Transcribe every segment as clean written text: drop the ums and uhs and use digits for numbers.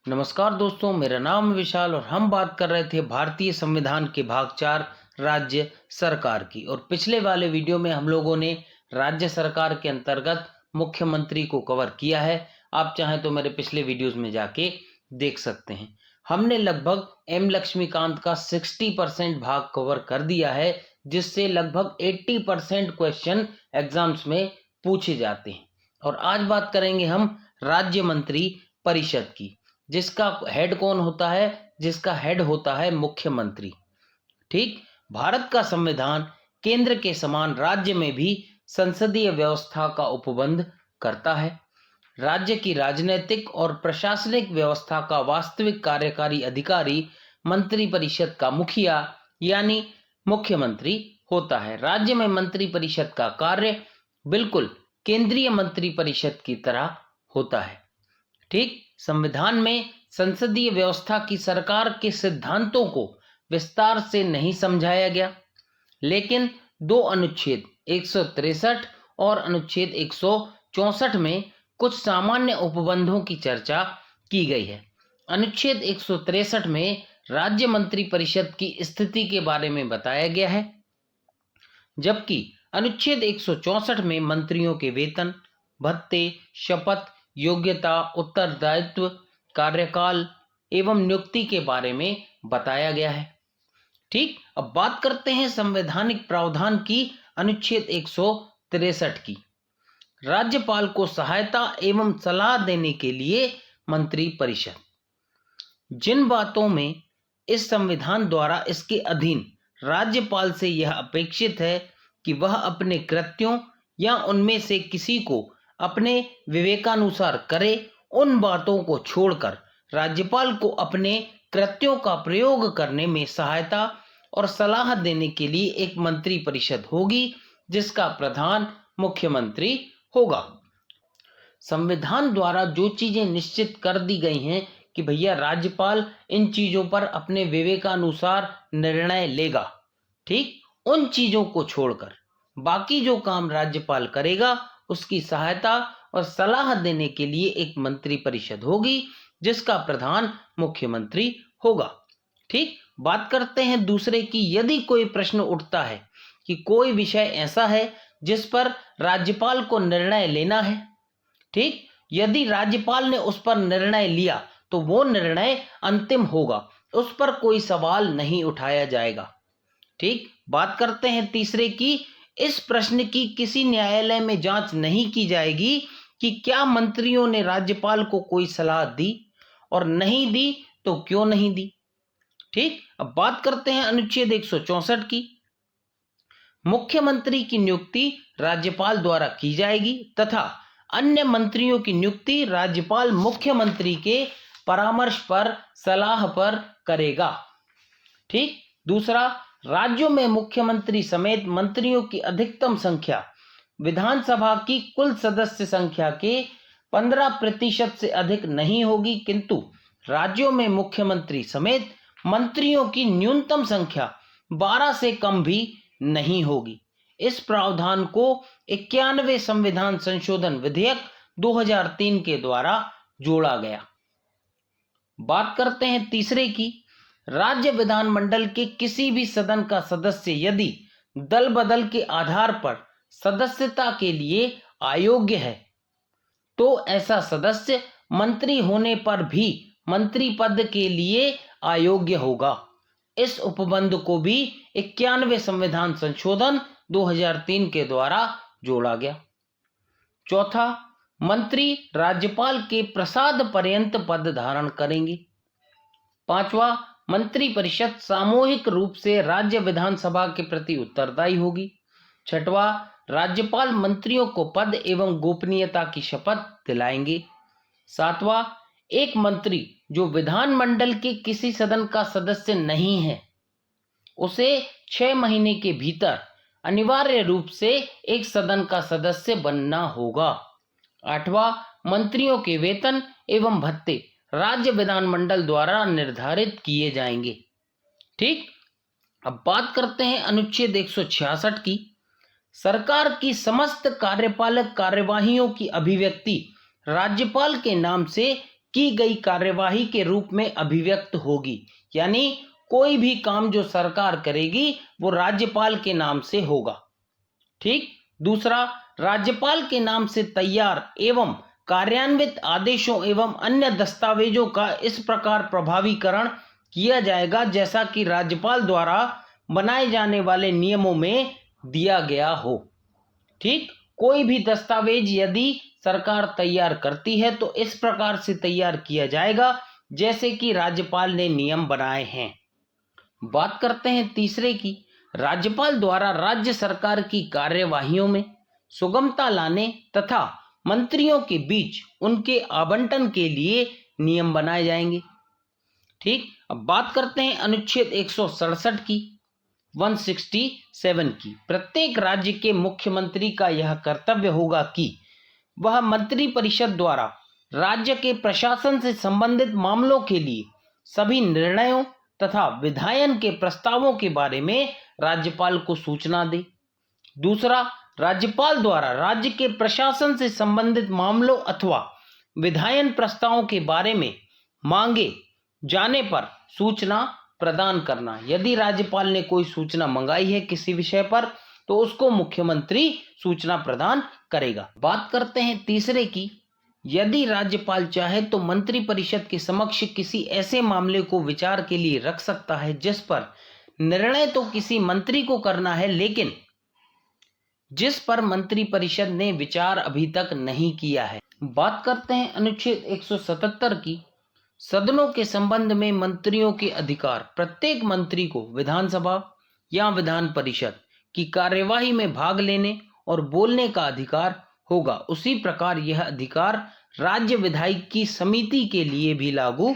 नमस्कार दोस्तों, मेरा नाम है विशाल और हम बात कर रहे थे भारतीय संविधान के भाग 4 राज्य सरकार की। और पिछले वाले वीडियो में हम लोगों ने राज्य सरकार के अंतर्गत मुख्यमंत्री को कवर किया है। आप चाहें तो मेरे पिछले वीडियोस में जाके देख सकते हैं। हमने लगभग एम लक्ष्मीकांत का 60% भाग कवर कर दिया है, जिससे लगभग 80% क्वेश्चन एग्जाम्स में पूछे जाते हैं। और आज बात करेंगे हम राज्य मंत्री परिषद की, जिसका हेड कौन होता है? जिसका हेड होता है मुख्यमंत्री। ठीक, भारत का संविधान केंद्र के समान राज्य में भी संसदीय व्यवस्था का उपबंध करता है। राज्य की राजनीतिक और प्रशासनिक व्यवस्था का वास्तविक कार्यकारी अधिकारी मंत्री परिषद का मुखिया यानी मुख्यमंत्री होता है। राज्य में मंत्री परिषद का कार्य बिल्कुल केंद्रीय मंत्री परिषद की तरह होता है। ठीक, संविधान में संसदीय व्यवस्था की सरकार के सिद्धांतों को विस्तार से नहीं समझाया गया, लेकिन दो अनुच्छेद 163 और अनुच्छेद 164 में कुछ सामान्य उपबंधों की चर्चा की गई है। अनुच्छेद 163 में राज्य मंत्री परिषद की स्थिति के बारे में बताया गया है, जबकि अनुच्छेद 164 में मंत्रियों के वेतन, भत्ते, शपथ, योग्यता, उत्तरदायित्व, कार्यकाल एवं नियुक्ति के बारे में बताया गया है। ठीक, अब बात करते हैं संवैधानिक प्रावधान की अनुच्छेद 163 की। राज्यपाल को सहायता एवं सलाह देने के लिए मंत्री परिषद। जिन बातों में इस संविधान द्वारा इसके अधीन राज्यपाल से यह अपेक्षित है कि वह अपने कृत्यों या उनमें से किसी को अपने विवेकानुसार करे, उन बातों को छोड़कर राज्यपाल को अपने कृत्यों का प्रयोग करने में सहायता और सलाह देने के लिए एक मंत्री परिषद होगी, जिसका प्रधान मुख्यमंत्री होगा। संविधान द्वारा जो चीजें निश्चित कर दी गई हैं कि भैया राज्यपाल इन चीजों पर अपने विवेकानुसार निर्णय लेगा, ठीक, उन चीजों को छोड़कर बाकी जो काम राज्यपाल करेगा उसकी सहायता और सलाह देने के लिए एक मंत्री परिषद होगी, जिसका प्रधान मुख्यमंत्री होगा। ठीक, बात करते हैं दूसरे की। यदि कोई प्रश्न उठता है कि कोई विषय ऐसा है जिस पर राज्यपाल को निर्णय लेना है, ठीक, यदि राज्यपाल ने उस पर निर्णय लिया तो वो निर्णय अंतिम होगा, उस पर कोई सवाल नहीं उठाया जाएगा। ठीक, बात करते हैं तीसरे की। इस प्रश्न की किसी न्यायालय में जांच नहीं की जाएगी कि क्या मंत्रियों ने राज्यपाल को कोई सलाह दी, और नहीं दी तो क्यों नहीं दी। ठीक, अब बात करते हैं अनुच्छेद 164 की। मुख्यमंत्री की नियुक्ति राज्यपाल द्वारा की जाएगी तथा अन्य मंत्रियों की नियुक्ति राज्यपाल मुख्यमंत्री के परामर्श पर, सलाह पर करेगा। ठीक, दूसरा, राज्यों में मुख्यमंत्री समेत मंत्रियों की अधिकतम संख्या विधानसभा की कुल सदस्य संख्या के 15% से अधिक नहीं होगी, किंतु राज्यों में मुख्यमंत्री समेत मंत्रियों की न्यूनतम संख्या 12 से कम भी नहीं होगी। इस प्रावधान को 91वें संविधान संशोधन विधेयक 2003 के द्वारा जोड़ा गया। बात करते हैं तीसरे की। राज्य विधानमंडल के किसी भी सदन का सदस्य यदि दल बदल के आधार पर सदस्यता के लिए अयोग्य है तो ऐसा सदस्य मंत्री होने पर भी मंत्री पद के लिए अयोग्य होगा। इस उपबंध को भी 91वें संविधान संशोधन 2003 के द्वारा जोड़ा गया। चौथा, मंत्री राज्यपाल के प्रसाद पर्यंत पद धारण करेंगे। पांचवा, मंत्री परिषद सामूहिक रूप से राज्य विधानसभा के प्रति उत्तरदायी होगी। छठवां, राज्यपाल मंत्रियों को पद एवं गोपनीयता की शपथ दिलाएंगे। सातवां, एक मंत्री जो विधानमंडल के किसी सदन का सदस्य नहीं है उसे 6 महीने के भीतर अनिवार्य रूप से एक सदन का सदस्य बनना होगा। आठवां, मंत्रियों के वेतन एवं भत्ते राज्य विधानमंडल द्वारा निर्धारित किए जाएंगे। ठीक, अब बात करते हैं अनुच्छेद 166 की। सरकार की समस्त कार्यपालक कार्यवाहियों की अभिव्यक्ति राज्यपाल के नाम से की गई कार्यवाही के रूप में अभिव्यक्त होगी। यानी कोई भी काम जो सरकार करेगी वो राज्यपाल के नाम से होगा। ठीक। दूसरा, राज्यपाल के नाम से तैयार एवं कार्यान्वित आदेशों एवं अन्य दस्तावेजों का इस प्रकार प्रभावीकरण किया जाएगा जैसा कि राज्यपाल द्वारा बनाए जाने वाले नियमों में दिया गया हो। ठीक। कोई भी दस्तावेज यदि सरकार तैयार करती है तो इस प्रकार से तैयार किया जाएगा जैसे कि राज्यपाल ने नियम बनाए हैं। बात करते हैं तीसरे की। राज्यपाल द्वारा राज्य सरकार की कार्यवाहियों में सुगमता लाने तथा मंत्रियों के बीच उनके आवंटन के लिए नियम बनाए जाएंगे। ठीक। अब बात करते हैं अनुच्छेद 167 की, 167 की। प्रत्येक राज्य के मुख्यमंत्री का यह कर्तव्य होगा कि वह मंत्रिपरिषद द्वारा राज्य के प्रशासन से संबंधित मामलों के लिए सभी निर्णयों तथा विधायन के प्रस्तावों के बारे में राज्यपाल को सूचना दे। दूसरा, राज्यपाल द्वारा राज्य के प्रशासन से संबंधित मामलों अथवा विधायन प्रस्तावों के बारे में मांगे जाने पर सूचना प्रदान करना। यदि राज्यपाल ने कोई सूचना मंगाई है किसी विषय पर तो उसको मुख्यमंत्री सूचना प्रदान करेगा। बात करते हैं तीसरे की। यदि राज्यपाल चाहे तो मंत्रिपरिषद के समक्ष किसी ऐसे मामले को विचार के लिए रख सकता है जिस पर निर्णय तो किसी मंत्री को करना है लेकिन जिस पर मंत्रिपरिषद ने विचार अभी तक नहीं किया है। बात करते हैं अनुच्छेद 177 की। सदनों के संबंध में मंत्रियों के अधिकार। प्रत्येक मंत्री को विधानसभा या विधान परिषद की कार्यवाही में भाग लेने और बोलने का अधिकार होगा। उसी प्रकार यह अधिकार राज्य विधायिकी समिति के लिए भी लागू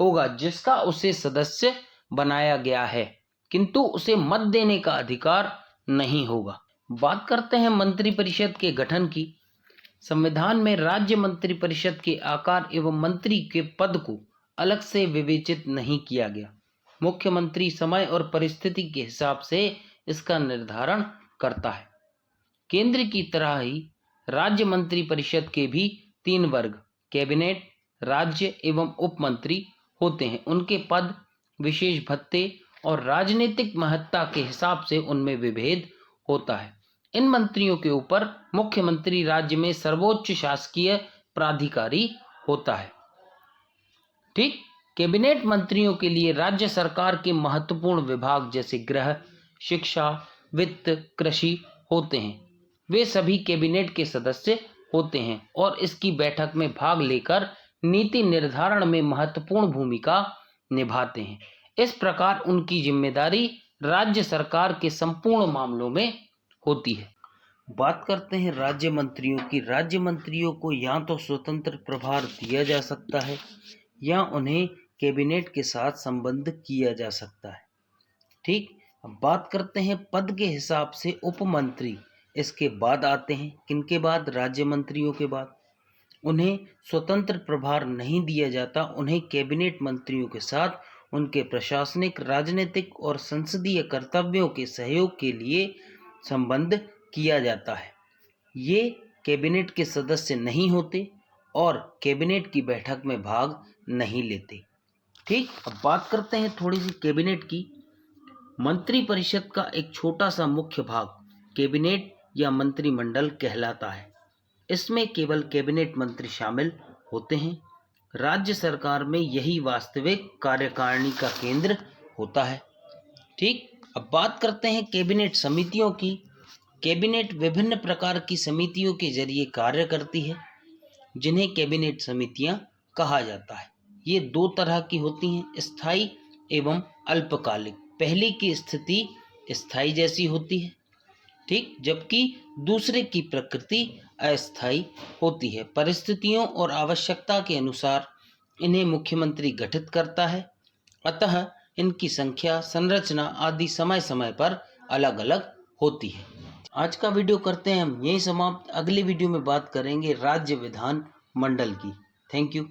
होगा जिसका उसे सदस्य बनाया गया है, किंतु उसे मत देने का अधिकार नहीं होगा। बात करते हैं मंत्रिपरिषद के गठन की। संविधान में राज्य मंत्रिपरिषद के आकार एवं मंत्री के पद को अलग से विवेचित नहीं किया गया। मुख्यमंत्री समय और परिस्थिति के हिसाब से इसका निर्धारण करता है। केंद्र की तरह ही राज्य मंत्रिपरिषद के भी 3 वर्ग कैबिनेट, राज्य एवं उप मंत्री होते हैं। उनके पद, विशेष भत्ते और राजनीतिक महत्ता के हिसाब से उनमें विभेद होता है। इन मंत्रियों के ऊपर मुख्यमंत्री राज्य में सर्वोच्च शासकीय प्राधिकारी होता है। ठीक। कैबिनेट मंत्रियों के लिए राज्य सरकार के महत्वपूर्ण विभाग जैसे गृह, शिक्षा, वित्त, कृषि होते हैं। वे सभी कैबिनेट के सदस्य होते हैं और इसकी बैठक में भाग लेकर नीति निर्धारण में महत्वपूर्ण भूमिका निभाते हैं। इस प्रकार उनकी जिम्मेदारी राज्य सरकार के संपूर्ण मामलों में होती है। बात करते हैं राज्य मंत्रियों की। राज्य मंत्रियों को या तो स्वतंत्र प्रभार दिया जा सकता है या उन्हें कैबिनेट के साथ संबद्ध किया जा सकता है। ठीक। अब बात करते हैं पद के हिसाब से उप मंत्री इसके बाद आते हैं। किनके बाद? राज्य मंत्रियों के बाद। उन्हें स्वतंत्र प्रभार नहीं दिया जाता, उन्हें कैबिनेट मंत्रियों के साथ उनके प्रशासनिक, राजनीतिक और संसदीय कर्तव्यों के सहयोग के लिए संबद्ध किया जाता है। ये कैबिनेट के सदस्य नहीं होते और कैबिनेट की बैठक में भाग नहीं लेते। ठीक। अब बात करते हैं थोड़ी सी कैबिनेट की। मंत्रिपरिषद का एक छोटा सा मुख्य भाग कैबिनेट या मंत्रिमंडल कहलाता है। इसमें केवल कैबिनेट मंत्री शामिल होते हैं। राज्य सरकार में यही वास्तविक कार्यकारिणी का केंद्र होता है। ठीक। अब बात करते हैं कैबिनेट समितियों की। कैबिनेट विभिन्न प्रकार की समितियों के जरिए कार्य करती है जिन्हें कैबिनेट समितियां कहा जाता है। ये 2 तरह की होती हैं, स्थायी एवं अल्पकालिक। पहली की स्थिति स्थायी जैसी होती है, ठीक, जबकि दूसरे की प्रकृति अस्थायी होती है। परिस्थितियों और आवश्यकता के अनुसार इन्हें मुख्यमंत्री गठित करता है, अतः इनकी संख्या, संरचना आदि समय समय पर अलग अलग होती है। आज का वीडियो करते हैं हम यही समाप्त। अगली वीडियो में बात करेंगे राज्य विधान मंडल की। Thank you.